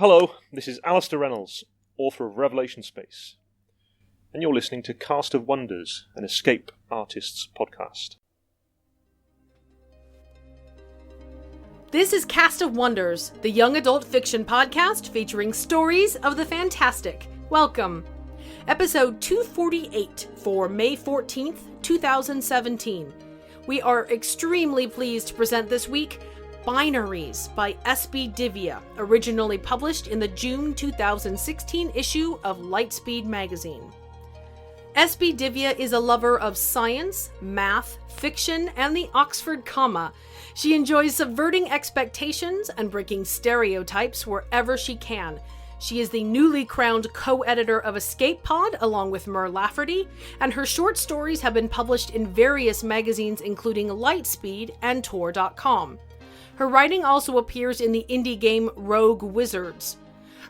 Hello, this is Alistair Reynolds, author of Revelation Space, and you're listening to Cast of Wonders, an Escape Artists podcast. This is Cast of Wonders, the young adult fiction podcast featuring stories of the fantastic. Welcome. Episode 248 for May 14th, 2017. We are extremely pleased to present this week Binaries by S.B. Divya, originally published in the June 2016 issue of Lightspeed magazine. S.B. Divya is a lover of science, math, fiction, and the Oxford comma. She enjoys subverting expectations and breaking stereotypes wherever she can. She is the newly crowned co-editor of Escape Pod along with Mur Lafferty, and her short stories have been published in various magazines including Lightspeed and Tor.com. Her writing also appears in the indie game Rogue Wizards.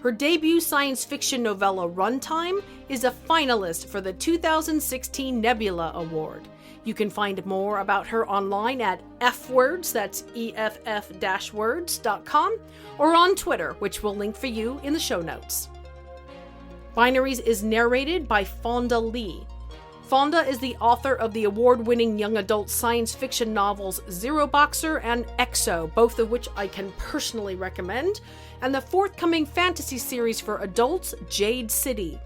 Her debut science fiction novella Runtime is a finalist for the 2016 Nebula Award. You can find more about her online at fwords, that's EFF-words.com, or on Twitter, which we'll link for you in the show notes. Binaries is narrated by Fonda Lee. Fonda is the author of the award-winning young adult science fiction novels Zero Boxer and Exo, both of which I can personally recommend, and the forthcoming fantasy series for adults, Jade City.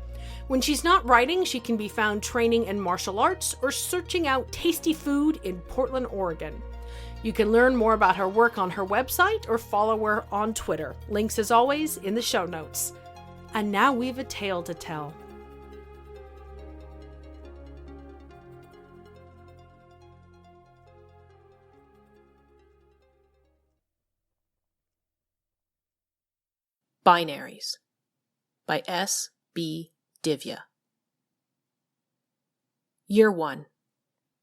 When she's not writing, she can be found training in martial arts or searching out tasty food in Portland, Oregon. You can learn more about her work on her website or follow her on Twitter. Links, as always, in the show notes. And now we've a tale to tell. Binaries by S.B. Divya. Year 1.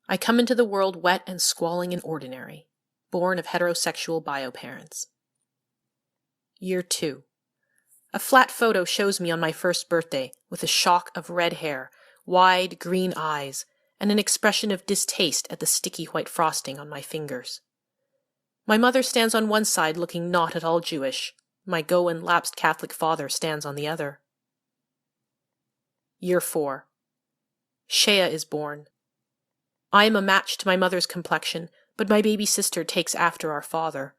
I come into the world wet and squalling and ordinary, born of heterosexual bio-parents. Year 2. A flat photo shows me on my first birthday with a shock of red hair, wide green eyes, and an expression of distaste at the sticky white frosting on my fingers. My mother stands on one side looking not at all Jewish. My Goan lapsed Catholic father stands on the other. Year 4. Shea is born. I am a match to my mother's complexion, but my baby sister takes after our father.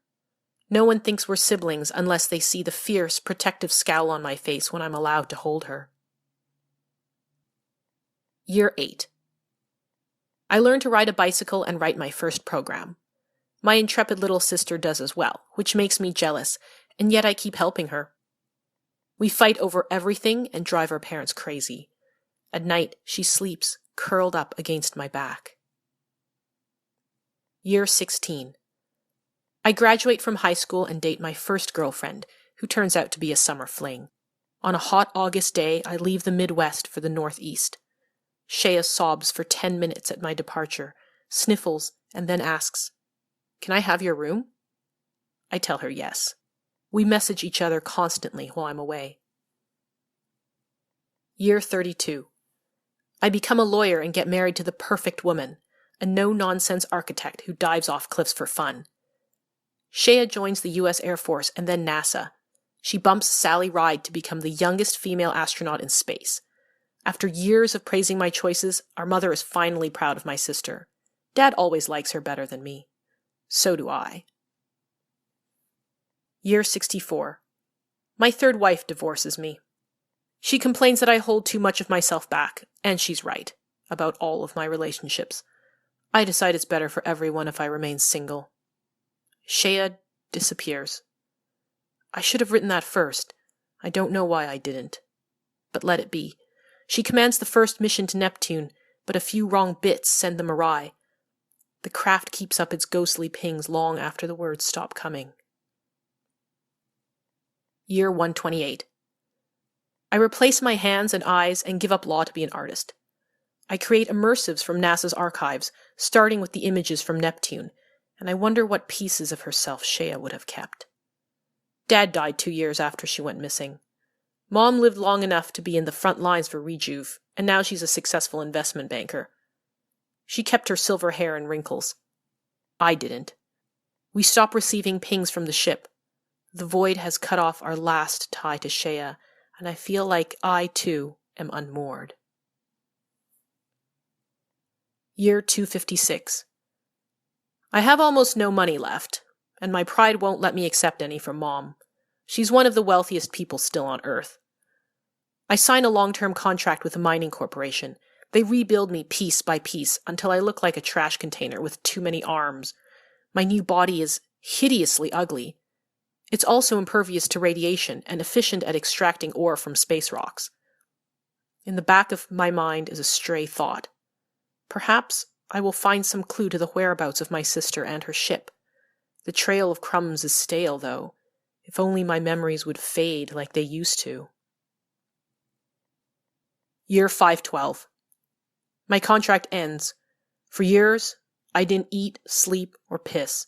No one thinks we're siblings unless they see the fierce, protective scowl on my face when I'm allowed to hold her. Year 8. I learn to ride a bicycle and write my first program. My intrepid little sister does as well, which makes me jealous, and yet I keep helping her. We fight over everything and drive our parents crazy. At night, she sleeps, curled up against my back. Year 16. I graduate from high school and date my first girlfriend, who turns out to be a summer fling. On a hot August day, I leave the Midwest for the Northeast. Shea sobs for 10 minutes at my departure, sniffles, and then asks, "Can I have your room?" I tell her yes. We message each other constantly while I'm away. Year 32. I become a lawyer and get married to the perfect woman, a no-nonsense architect who dives off cliffs for fun. Shea joins the U.S. Air Force and then NASA. She bumps Sally Ride to become the youngest female astronaut in space. After years of praising my choices, our mother is finally proud of my sister. Dad always likes her better than me. So do I. Year 64. My third wife divorces me. She complains that I hold too much of myself back, and she's right, about all of my relationships. I decide it's better for everyone if I remain single. Shea disappears. I should have written that first. I don't know why I didn't. But let it be. She commands the first mission to Neptune, but a few wrong bits send them awry. The craft keeps up its ghostly pings long after the words stop coming. Year 128. I replace my hands and eyes and give up law to be an artist. I create immersives from NASA's archives, starting with the images from Neptune, and I wonder what pieces of herself Shea would have kept. Dad died 2 years after she went missing. Mom lived long enough to be in the front lines for Rejuve, and now she's a successful investment banker. She kept her silver hair and wrinkles. I didn't. We stopped receiving pings from the ship. The void has cut off our last tie to Shea, and I feel like I, too, am unmoored. Year 256. I have almost no money left, and my pride won't let me accept any from Mom. She's one of the wealthiest people still on Earth. I sign a long-term contract with a mining corporation. They rebuild me piece by piece until I look like a trash container with too many arms. My new body is hideously ugly. It's also impervious to radiation and efficient at extracting ore from space rocks. In the back of my mind is a stray thought. Perhaps I will find some clue to the whereabouts of my sister and her ship. The trail of crumbs is stale, though. If only my memories would fade like they used to. Year 512. My contract ends. For years, I didn't eat, sleep, or piss.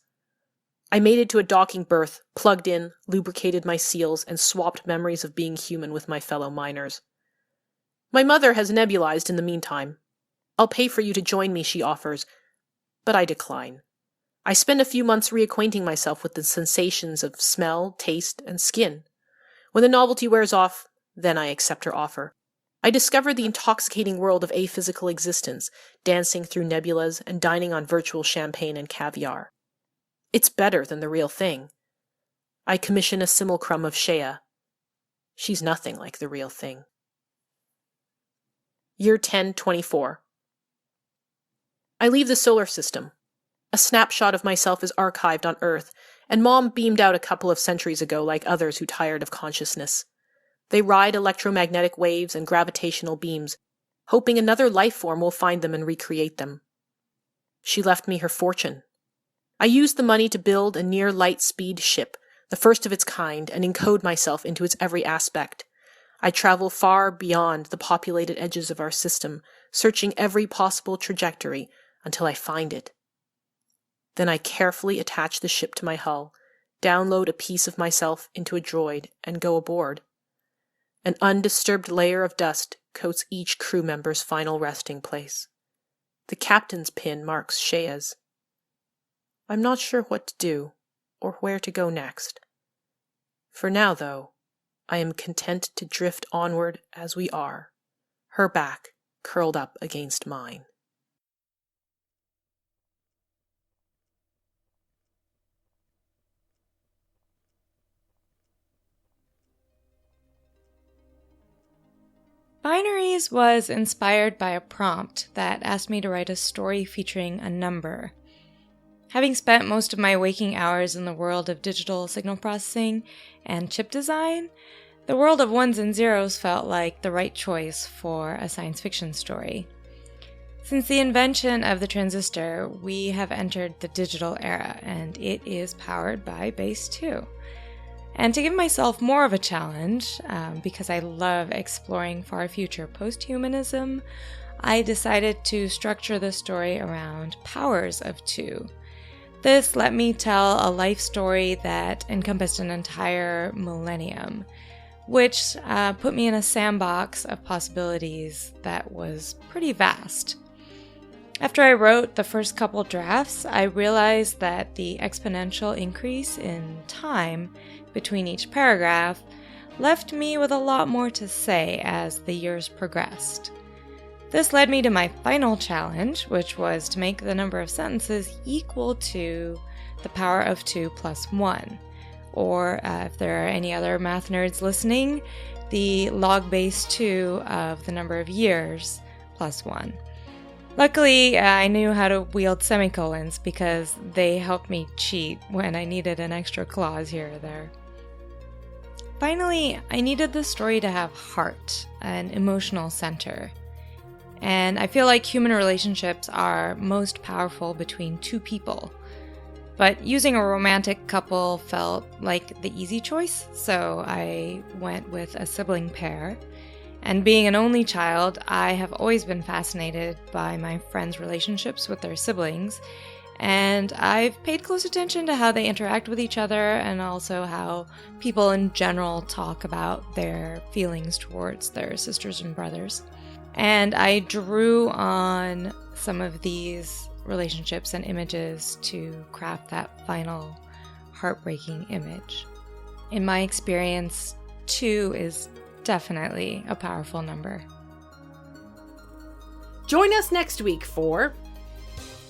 I mated to a docking berth, plugged in, lubricated my seals, and swapped memories of being human with my fellow miners. My mother has nebulized in the meantime. I'll pay for you to join me, she offers, but I decline. I spend a few months reacquainting myself with the sensations of smell, taste, and skin. When the novelty wears off, then I accept her offer. I discover the intoxicating world of aphysical existence, dancing through nebulas and dining on virtual champagne and caviar. It's better than the real thing. I commission a simulacrum of Shea. She's nothing like the real thing. Year 1024. I leave the solar system. A snapshot of myself is archived on Earth, and Mom beamed out a couple of centuries ago like others who tired of consciousness. They ride electromagnetic waves and gravitational beams, hoping another life form will find them and recreate them. She left me her fortune. I used the money to build a near-light-speed ship, the first of its kind, and encode myself into its every aspect. I travel far beyond the populated edges of our system, searching every possible trajectory until I find it. Then I carefully attach the ship to my hull, download a piece of myself into a droid, and go aboard. An undisturbed layer of dust coats each crew member's final resting place. The captain's pin marks Shea's. I'm not sure what to do, or where to go next. For now, though, I am content to drift onward as we are, her back curled up against mine. Binaries was inspired by a prompt that asked me to write a story featuring a number. Having spent most of my waking hours in the world of digital signal processing and chip design, the world of ones and zeros felt like the right choice for a science fiction story. Since the invention of the transistor, we have entered the digital era, and it is powered by Base 2. And to give myself more of a challenge, because I love exploring far future post-humanism, I decided to structure the story around powers of 2. This let me tell a life story that encompassed an entire millennium, which put me in a sandbox of possibilities that was pretty vast. After I wrote the first couple drafts, I realized that the exponential increase in time between each paragraph left me with a lot more to say as the years progressed. This led me to my final challenge, which was to make the number of sentences equal to the power of 2 plus 1, or if there are any other math nerds listening, the log base 2 of the number of years plus 1. Luckily, I knew how to wield semicolons because they helped me cheat when I needed an extra clause here or there. Finally, I needed the story to have heart, an emotional center. And I feel like human relationships are most powerful between two people. But using a romantic couple felt like the easy choice, so I went with a sibling pair. And being an only child, I have always been fascinated by my friends' relationships with their siblings, and I've paid close attention to how they interact with each other and also how people in general talk about their feelings towards their sisters and brothers. And I drew on some of these relationships and images to craft that final heartbreaking image. In my experience, 2 is definitely a powerful number. Join us next week for...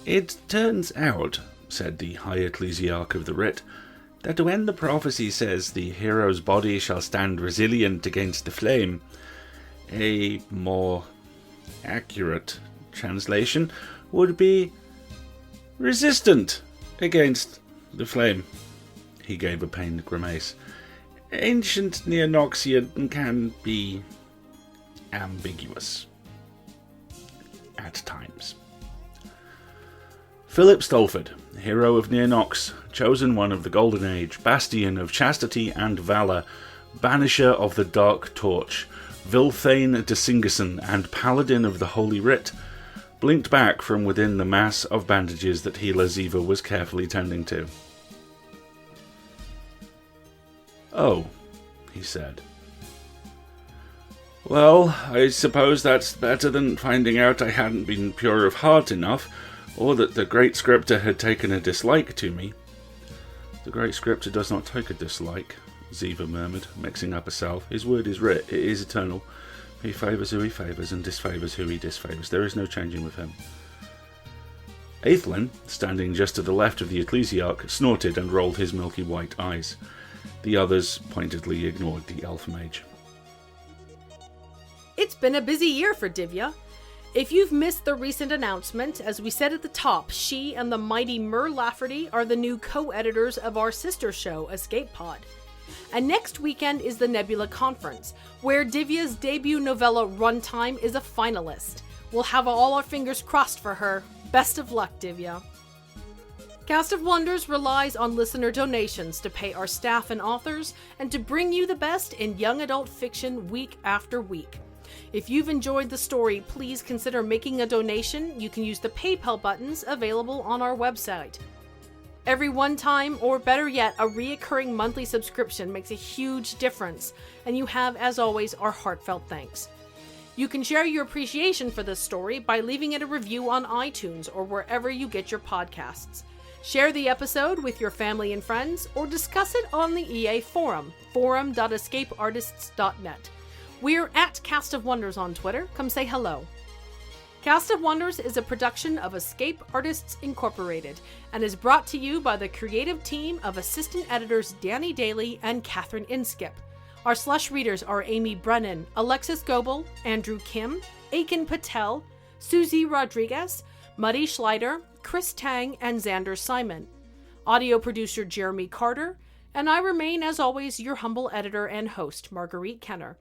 It turns out, said the High Ecclesiarch of the Writ, that when the prophecy says the hero's body shall stand resilient against the flame, a more accurate translation would be resistant against the flame. He gave a pained grimace. Ancient Neonoxian can be ambiguous at times. Philip Stolford, hero of Neonox, chosen one of the Golden Age, bastion of chastity and valour, banisher of the Dark Torch, Vilthane de Singerson, and paladin of the Holy Writ, blinked back from within the mass of bandages that healer Ziva was carefully tending to. "Oh," he said. "Well, I suppose that's better than finding out I hadn't been pure of heart enough, or that the Great Scripter had taken a dislike to me." "The Great Scripter does not take a dislike," Ziva murmured, mixing up a salve. "His word is writ, it is eternal. He favours who he favours and disfavours who he disfavours. There is no changing with him." Aethelin, standing just to the left of the Ecclesiarch, snorted and rolled his milky white eyes. The others pointedly ignored the elf mage. It's been a busy year for Divya. If you've missed the recent announcement, as we said at the top, she and the mighty Mur Lafferty are the new co-editors of our sister show, Escape Pod. And next weekend is the Nebula Conference, where Divya's debut novella Runtime is a finalist. We'll have all our fingers crossed for her. Best of luck, Divya. Cast of Wonders relies on listener donations to pay our staff and authors, and to bring you the best in young adult fiction week after week. If you've enjoyed the story, please consider making a donation. You can use the PayPal buttons available on our website. Every one-time, or better yet, a reoccurring monthly subscription makes a huge difference, and you have, as always, our heartfelt thanks. You can share your appreciation for this story by leaving it a review on iTunes or wherever you get your podcasts. Share the episode with your family and friends, or discuss it on the EA forum, forum.escapeartists.net. We're at Cast of Wonders on Twitter. Come say hello. Cast of Wonders is a production of Escape Artists Incorporated and is brought to you by the creative team of assistant editors Danny Daly and Catherine Inskip. Our slush readers are Amy Brennan, Alexis Goebel, Andrew Kim, Aiken Patel, Susie Rodriguez, Muddy Schleider, Chris Tang, and Xander Simon. Audio producer Jeremy Carter, and I remain, as always, your humble editor and host, Marguerite Kenner.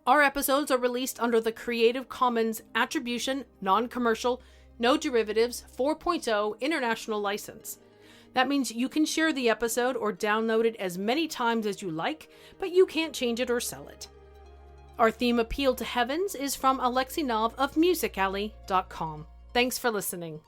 Our episodes are released under the Creative Commons Attribution, Non-Commercial, No Derivatives 4.0 International License. That means you can share the episode or download it as many times as you like, but you can't change it or sell it. Our theme Appeal to Heavens is from Alexei Nov of musicalley.com. Thanks for listening.